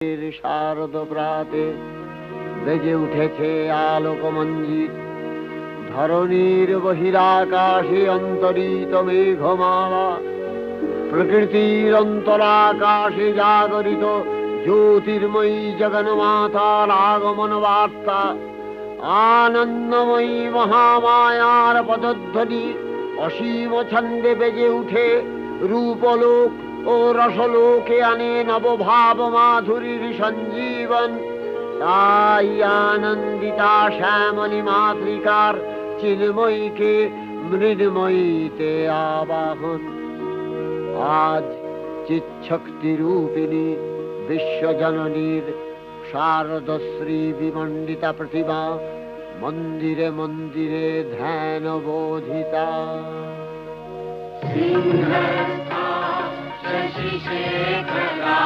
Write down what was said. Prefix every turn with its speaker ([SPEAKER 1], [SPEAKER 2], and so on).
[SPEAKER 1] শারদ প্রাতে বেজে উঠেছে আলোকমঞ্জিত, ধরণীর বহিরাকাশে অন্তরিত মেঘমালা, প্রকৃতির অন্তরাকাশে জাগরিত জ্যোতির্ময়ী জগন্মাতার আগমন বার্তা, আনন্দময়ী মহামায়ার পদধ্বনি অসীম ছন্দে বেজে উঠে রূপলোক ও রসলোকে আনে নবভাব মাধুরীর সঞ্জীবন। তাই আনন্দিতা শ্যামলী মাতৃকার চিন্ময়ীকে মৃন্ময়ীতে আবাহন। আজ চিৎশক্তি রূপিণী বিশ্বজননীর শারদশ্রী বিমণ্ডিতা প্রতিমা মন্দিরে মন্দিরে ধ্যান বোধিতা।
[SPEAKER 2] সিংহস্থা শশিশেখরা